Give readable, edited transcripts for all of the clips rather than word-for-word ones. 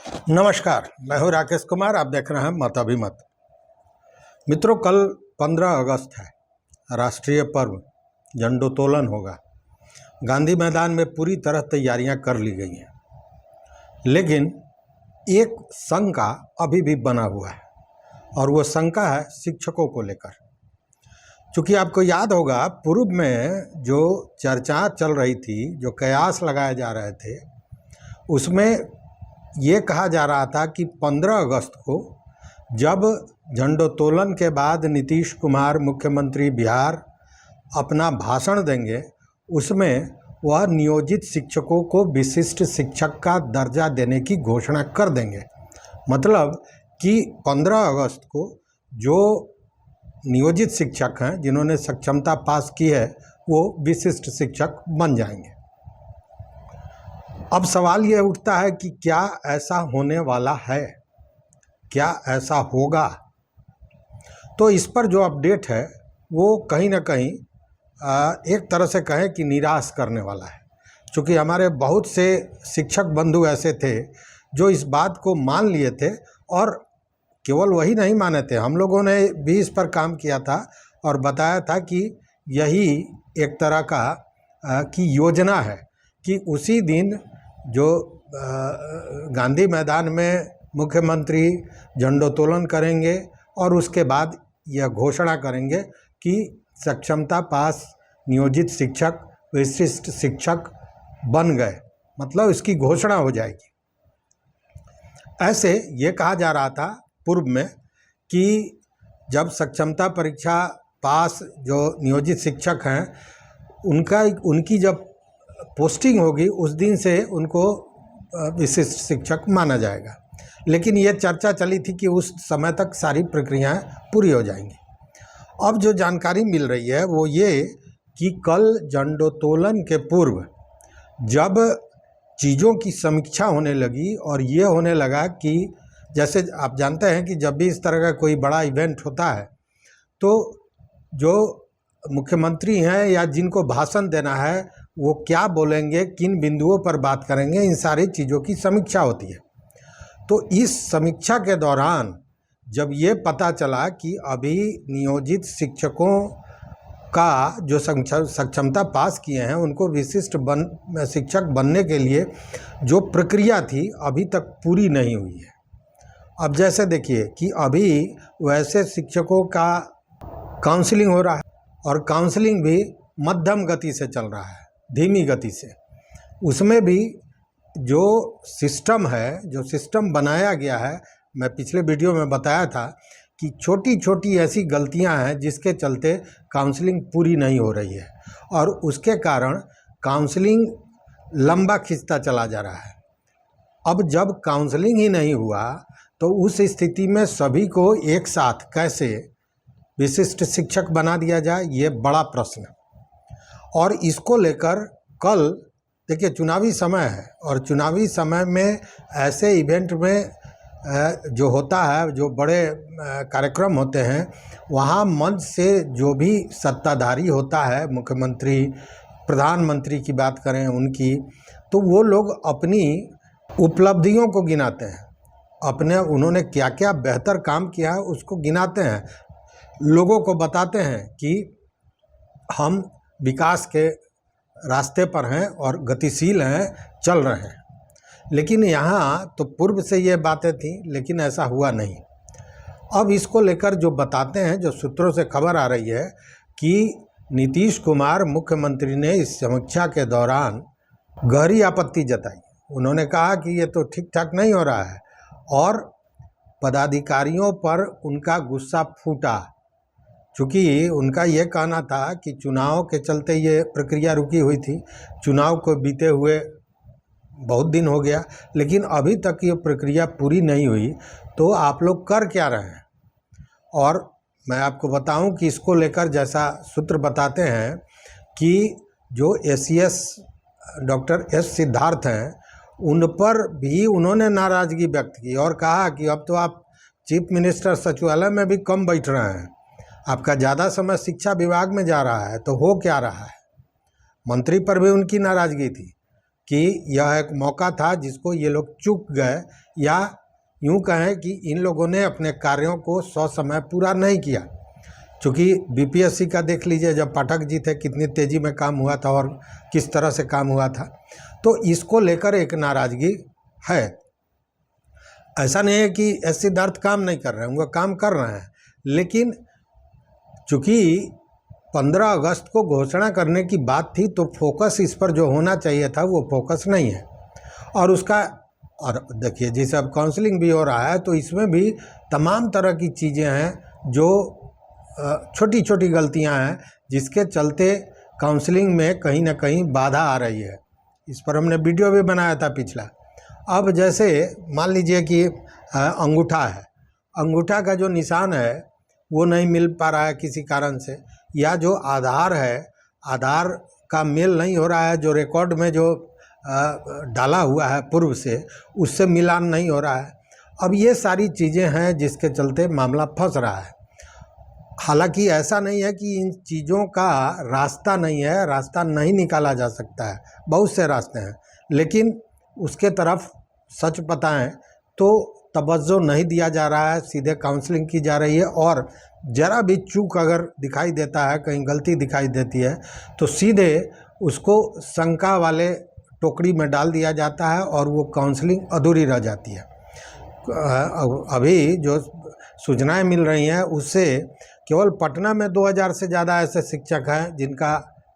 नमस्कार, मैं हूं राकेश कुमार। आप देख रहे हैं मताभिमत। मित्रों, कल 15 अगस्त है, राष्ट्रीय पर्व झंडोत्तोलन होगा। गांधी मैदान में पूरी तरह तैयारियां कर ली गई हैं, लेकिन एक शंका अभी भी बना हुआ है और वो शंका है शिक्षकों को लेकर। चूँकि आपको याद होगा, पूर्व में जो चर्चा चल रही थी, जो कयास लगाए जा रहे थे, उसमें ये कहा जा रहा था कि 15 अगस्त को जब झंडोत्तोलन के बाद नीतीश कुमार मुख्यमंत्री बिहार अपना भाषण देंगे, उसमें वह नियोजित शिक्षकों को विशिष्ट शिक्षक का दर्जा देने की घोषणा कर देंगे। मतलब कि 15 अगस्त को जो नियोजित शिक्षक हैं, जिन्होंने सक्षमता पास की है, वो विशिष्ट शिक्षक बन जाएंगे। अब सवाल ये उठता है कि क्या ऐसा होने वाला है, क्या ऐसा होगा? तो इस पर जो अपडेट है वो कहीं ना कहीं एक तरह से कहें कि निराश करने वाला है। क्योंकि हमारे बहुत से शिक्षक बंधु ऐसे थे जो इस बात को मान लिए थे, और केवल वही नहीं माने थे, हम लोगों ने भी इस पर काम किया था और बताया था कि यही एक तरह का की योजना है कि उसी दिन जो गांधी मैदान में मुख्यमंत्री झंडोत्तोलन करेंगे और उसके बाद यह घोषणा करेंगे कि सक्षमता पास नियोजित शिक्षक विशिष्ट शिक्षक बन गए, मतलब इसकी घोषणा हो जाएगी। ऐसे ये कहा जा रहा था पूर्व में कि जब सक्षमता परीक्षा पास जो नियोजित शिक्षक हैं, उनकी जब पोस्टिंग होगी, उस दिन से उनको विशिष्ट शिक्षक माना जाएगा। लेकिन ये चर्चा चली थी कि उस समय तक सारी प्रक्रियाएं पूरी हो जाएंगी। अब जो जानकारी मिल रही है वो ये कि कल झंडोत्तोलन के पूर्व जब चीज़ों की समीक्षा होने लगी और ये होने लगा कि जैसे आप जानते हैं कि जब भी इस तरह का कोई बड़ा इवेंट होता है तो जो मुख्यमंत्री हैं या जिनको भाषण देना है वो क्या बोलेंगे, किन बिंदुओं पर बात करेंगे, इन सारी चीज़ों की समीक्षा होती है। तो इस समीक्षा के दौरान जब ये पता चला कि अभी नियोजित शिक्षकों का जो सक्षमता पास किए हैं, उनको विशिष्ट शिक्षक बनने के लिए जो प्रक्रिया थी अभी तक पूरी नहीं हुई है। अब जैसे देखिए कि अभी वैसे शिक्षकों का काउंसलिंग हो रहा है और काउंसलिंग भी मध्यम गति से चल रहा है, धीमी गति से। उसमें भी जो सिस्टम है, जो सिस्टम बनाया गया है, मैं पिछले वीडियो में बताया था कि छोटी छोटी ऐसी गलतियां हैं जिसके चलते काउंसलिंग पूरी नहीं हो रही है और उसके कारण काउंसलिंग लंबा खिंचता चला जा रहा है। अब जब काउंसलिंग ही नहीं हुआ तो उस स्थिति में सभी को एक साथ कैसे विशिष्ट शिक्षक बना दिया जाए, ये बड़ा प्रश्न है। और इसको लेकर कल देखिए चुनावी समय है और चुनावी समय में ऐसे इवेंट में जो होता है, जो बड़े कार्यक्रम होते हैं, वहाँ मंच से जो भी सत्ताधारी होता है, मुख्यमंत्री, प्रधानमंत्री की बात करें उनकी, तो वो लोग अपनी उपलब्धियों को गिनाते हैं, उन्होंने क्या क्या बेहतर काम किया है उसको गिनाते हैं, लोगों को बताते हैं कि हम विकास के रास्ते पर हैं और गतिशील हैं, चल रहे हैं। लेकिन यहाँ तो पूर्व से ये बातें थी, लेकिन ऐसा हुआ नहीं। अब इसको लेकर जो बताते हैं, जो सूत्रों से खबर आ रही है कि नीतीश कुमार मुख्यमंत्री ने इस समीक्षा के दौरान गहरी आपत्ति जताई। उन्होंने कहा कि ये तो ठीक ठाक नहीं हो रहा है और पदाधिकारियों पर उनका गुस्सा फूटा, चूँकि उनका ये कहना था कि चुनाव के चलते ये प्रक्रिया रुकी हुई थी, चुनाव को बीते हुए बहुत दिन हो गया, लेकिन अभी तक ये प्रक्रिया पूरी नहीं हुई, तो आप लोग कर क्या रहे हैं? और मैं आपको बताऊं कि इसको लेकर जैसा सूत्र बताते हैं कि जो एसीएस डॉक्टर एस सिद्धार्थ हैं, उन पर भी उन्होंने नाराज़गी व्यक्त की और कहा कि अब तो आप चीफ मिनिस्टर सचिवालय में भी कम बैठ रहे हैं, आपका ज़्यादा समय शिक्षा विभाग में जा रहा है, तो हो क्या रहा है? मंत्री पर भी उनकी नाराज़गी थी कि यह एक मौका था जिसको ये लोग चूक गए, या यूँ कहें कि इन लोगों ने अपने कार्यों को ससमय पूरा नहीं किया। चूँकि बीपीएससी का देख लीजिए, जब पाठक जी थे कितनी तेज़ी में काम हुआ था और किस तरह से काम हुआ था, तो इसको लेकर एक नाराज़गी है। ऐसा नहीं है कि एस सिद्धार्थ काम नहीं कर रहे हैं, वो काम कर रहे हैं, लेकिन चूँकि 15 अगस्त को घोषणा करने की बात थी तो फोकस इस पर जो होना चाहिए था वो फोकस नहीं है। और देखिए, जैसे अब काउंसलिंग भी हो रहा है तो इसमें भी तमाम तरह की चीज़ें हैं जो छोटी छोटी गलतियां हैं, जिसके चलते काउंसलिंग में कहीं ना कहीं बाधा आ रही है। इस पर हमने वीडियो भी बनाया था पिछला। अब जैसे मान लीजिए कि अंगूठा है, अंगूठा का जो निशान है वो नहीं मिल पा रहा है किसी कारण से, या जो आधार है, आधार का मेल नहीं हो रहा है, जो रिकॉर्ड में जो डाला हुआ है पूर्व से, उससे मिलान नहीं हो रहा है। अब ये सारी चीज़ें हैं जिसके चलते मामला फंस रहा है। हालांकि ऐसा नहीं है कि इन चीज़ों का रास्ता नहीं है, रास्ता नहीं निकाला जा सकता है, बहुत से रास्ते हैं, लेकिन उसके तरफ सच बताएं तो तवज्जो नहीं दिया जा रहा है, सीधे काउंसलिंग की जा रही है। और ज़रा भी चूक अगर दिखाई देता है, कहीं गलती दिखाई देती है, तो सीधे उसको शंका वाले टोकरी में डाल दिया जाता है और वो काउंसलिंग अधूरी रह जाती है। अभी जो सूचनाएं मिल रही हैं उससे केवल पटना में 2000 से ज़्यादा ऐसे शिक्षक हैं जिनका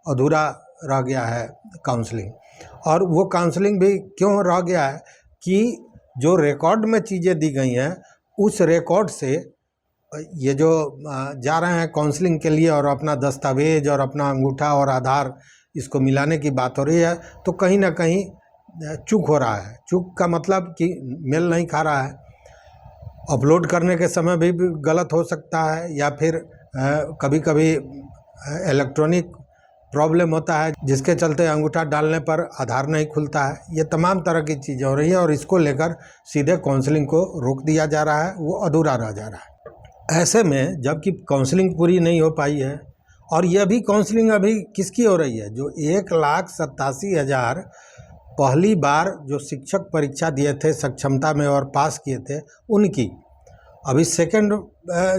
अधूरा रह गया है काउंसलिंग। और वो काउंसलिंग भी क्यों रह गया है कि जो रिकॉर्ड में चीज़ें दी गई हैं, उस रिकॉर्ड से ये जो जा रहे हैं काउंसलिंग के लिए और अपना दस्तावेज और अपना अंगूठा और आधार इसको मिलाने की बात हो रही है, तो कहीं ना कहीं चूक हो रहा है। चूक का मतलब कि मेल नहीं खा रहा है, अपलोड करने के समय भी गलत हो सकता है, या फिर कभी कभी इलेक्ट्रॉनिक प्रॉब्लम होता है जिसके चलते अंगूठा डालने पर आधार नहीं खुलता है। ये तमाम तरह की चीज़ें हो रही है और इसको लेकर सीधे काउंसलिंग को रोक दिया जा रहा है, वो अधूरा रह जा रहा है। ऐसे में जबकि काउंसलिंग पूरी नहीं हो पाई है, और यह भी काउंसलिंग अभी किसकी हो रही है, जो 1,87,000 पहली बार जो शिक्षक परीक्षा दिए थे सक्षमता में और पास किए थे उनकी। अभी सेकंड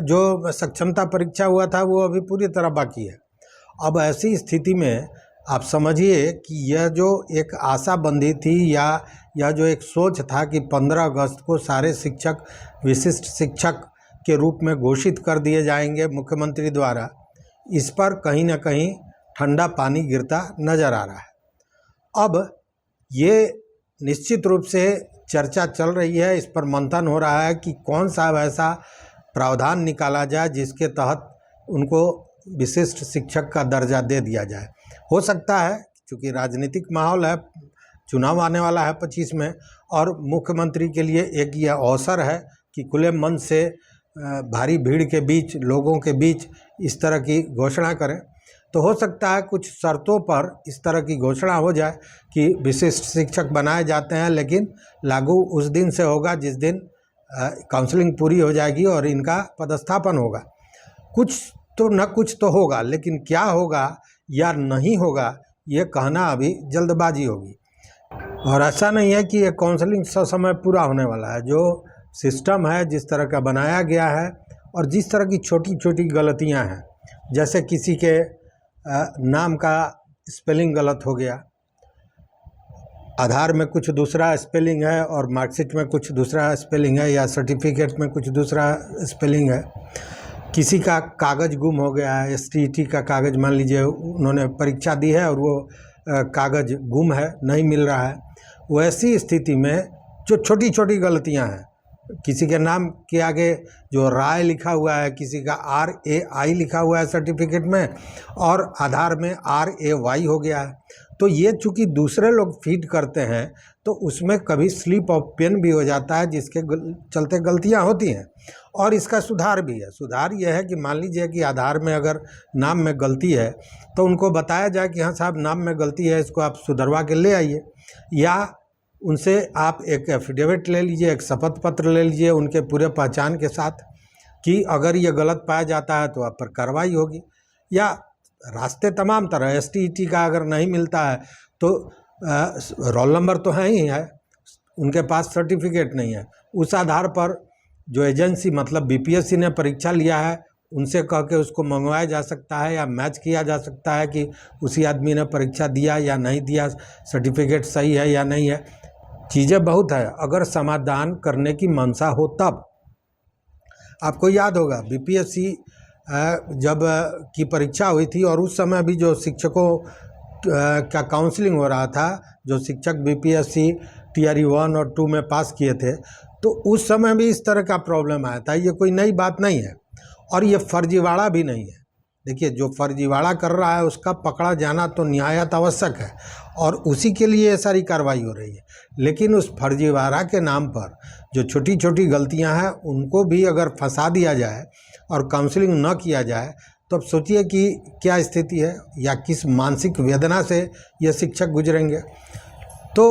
जो सक्षमता परीक्षा हुआ था वो अभी पूरी तरह बाकी है। अब ऐसी स्थिति में आप समझिए कि यह जो एक आशा बंधी थी, या यह जो एक सोच था कि 15 अगस्त को सारे शिक्षक विशिष्ट शिक्षक के रूप में घोषित कर दिए जाएंगे मुख्यमंत्री द्वारा, इस पर कहीं ना कहीं ठंडा पानी गिरता नज़र आ रहा है। अब ये निश्चित रूप से चर्चा चल रही है, इस पर मंथन हो रहा है कि कौन सा ऐसा प्रावधान निकाला जाए जिसके तहत उनको विशिष्ट शिक्षक का दर्जा दे दिया जाए। हो सकता है क्योंकि राजनीतिक माहौल है, चुनाव आने वाला है 25 में, और मुख्यमंत्री के लिए एक यह अवसर है कि खुले मन से भारी भीड़ के बीच, लोगों के बीच इस तरह की घोषणा करें। तो हो सकता है कुछ शर्तों पर इस तरह की घोषणा हो जाए कि विशिष्ट शिक्षक बनाए जाते हैं, लेकिन लागू उस दिन से होगा जिस दिन काउंसलिंग पूरी हो जाएगी और इनका पदस्थापन होगा। कुछ तो न कुछ तो होगा, लेकिन क्या होगा या नहीं होगा ये कहना अभी जल्दबाजी होगी। और ऐसा नहीं है कि ये काउंसलिंग ससमय पूरा होने वाला है। जो सिस्टम है, जिस तरह का बनाया गया है, और जिस तरह की छोटी छोटी गलतियां हैं, जैसे किसी के नाम का स्पेलिंग गलत हो गया, आधार में कुछ दूसरा स्पेलिंग है और मार्कशीट में कुछ दूसरा स्पेलिंग है, या सर्टिफिकेट में कुछ दूसरा स्पेलिंग है, किसी का कागज़ गुम हो गया है, STET का कागज़ मान लीजिए उन्होंने परीक्षा दी है और वो कागज़ गुम है, नहीं मिल रहा है। वैसी स्थिति में जो छोटी छोटी गलतियां हैं, किसी के नाम के आगे जो राय लिखा हुआ है, किसी का RAI लिखा हुआ है सर्टिफिकेट में, और आधार में RAY हो गया है, तो ये चूँकि दूसरे लोग फीड करते हैं तो उसमें कभी स्लिप ऑफ पेन भी हो जाता है, जिसके चलते गलतियां होती हैं। और इसका सुधार भी है। सुधार यह है कि मान लीजिए कि आधार में अगर नाम में गलती है तो उनको बताया जाए कि हाँ साहब नाम में गलती है, इसको आप सुधरवा के ले आइए, या उनसे आप एक एफिडेविट ले लीजिए, एक शपथ पत्र ले लीजिए उनके पूरे पहचान के साथ कि अगर ये गलत पाया जाता है तो आप पर कार्रवाई होगी। या रास्ते तमाम तरह, STET का अगर नहीं मिलता है तो रोल नंबर तो है ही है, उनके पास सर्टिफिकेट नहीं है। उस आधार पर जो एजेंसी मतलब बीपीएससी ने परीक्षा लिया है उनसे कह के उसको मंगवाया जा सकता है या मैच किया जा सकता है कि उसी आदमी ने परीक्षा दिया या नहीं दिया, सर्टिफिकेट सही है या नहीं है। चीज़ें बहुत है, अगर समाधान करने की मंशा हो तब। आपको याद होगा बीपीएससी जब की परीक्षा हुई थी और उस समय भी जो शिक्षकों का काउंसलिंग हो रहा था, जो शिक्षक बीपीएससी टीआरई 1 और 2 में पास किए थे, तो उस समय भी इस तरह का प्रॉब्लम आया था। ये कोई नई बात नहीं है और ये फर्जीवाड़ा भी नहीं है। देखिए, जो फर्जीवाड़ा कर रहा है उसका पकड़ा जाना तो निहायत आवश्यक है और उसी के लिए ये सारी कार्रवाई हो रही है। लेकिन उस फर्जीवाड़ा के नाम पर जो छोटी छोटी गलतियां हैं उनको भी अगर फंसा दिया जाए और काउंसलिंग न किया जाए तो अब सोचिए कि क्या स्थिति है या किस मानसिक वेदना से ये शिक्षक गुजरेंगे। तो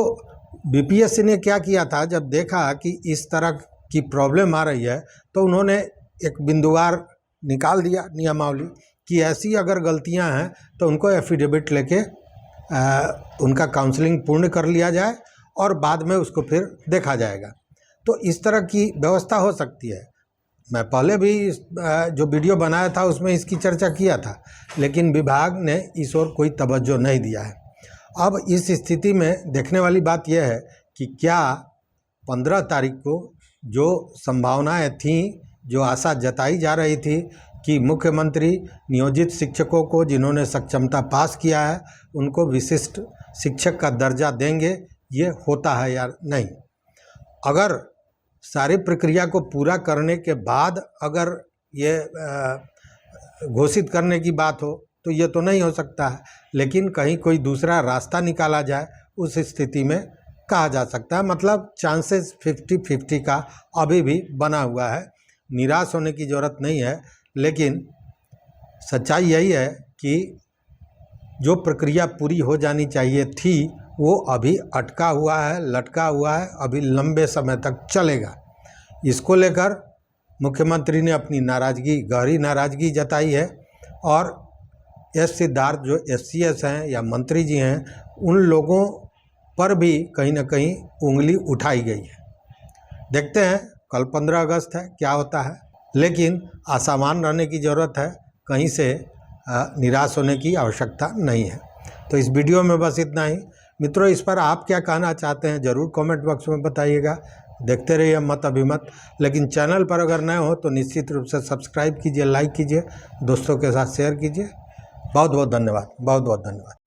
बीपीएससी ने क्या किया था, जब देखा कि इस तरह की प्रॉब्लम आ रही है तो उन्होंने एक बिंदुवार निकाल दिया नियमावली कि ऐसी अगर गलतियां हैं तो उनको एफिडेविट लेके उनका काउंसलिंग पूर्ण कर लिया जाए और बाद में उसको फिर देखा जाएगा। तो इस तरह की व्यवस्था हो सकती है। मैं पहले भी जो वीडियो बनाया था उसमें इसकी चर्चा किया था, लेकिन विभाग ने इस ओर कोई तवज्जो नहीं दिया है। अब इस स्थिति में देखने वाली बात यह है कि क्या 15 तारीख को जो संभावनाएं थीं, जो आशा जताई जा रही थी कि मुख्यमंत्री नियोजित शिक्षकों को जिन्होंने सक्षमता पास किया है उनको विशिष्ट शिक्षक का दर्जा देंगे, ये होता है या नहीं। अगर सारी प्रक्रिया को पूरा करने के बाद अगर ये घोषित करने की बात हो तो ये तो नहीं हो सकता है, लेकिन कहीं कोई दूसरा रास्ता निकाला जाए उस स्थिति में कहा जा सकता है। मतलब चांसेस 50-50 का अभी भी बना हुआ है। निराश होने की ज़रूरत नहीं है, लेकिन सच्चाई यही है कि जो प्रक्रिया पूरी हो जानी चाहिए थी वो अभी अटका हुआ है, लटका हुआ है, अभी लंबे समय तक चलेगा। इसको लेकर मुख्यमंत्री ने अपनी नाराज़गी, गहरी नाराज़गी जताई है और एस सिद्धार्थ जो एससीएस हैं या मंत्री जी हैं, उन लोगों पर भी कहीं ना कहीं उंगली उठाई गई है। देखते हैं कल 15 अगस्त है, क्या होता है, लेकिन आशावान रहने की ज़रूरत है, कहीं से निराश होने की आवश्यकता नहीं है। तो इस वीडियो में बस इतना ही। मित्रों, इस पर आप क्या कहना चाहते हैं ज़रूर कमेंट बॉक्स में बताइएगा। देखते रहिए मत अभिमत। लेकिन चैनल पर अगर नए हो तो निश्चित रूप से सब्सक्राइब कीजिए, लाइक कीजिए, दोस्तों के साथ शेयर कीजिए। बहुत बहुत धन्यवाद, बहुत बहुत धन्यवाद।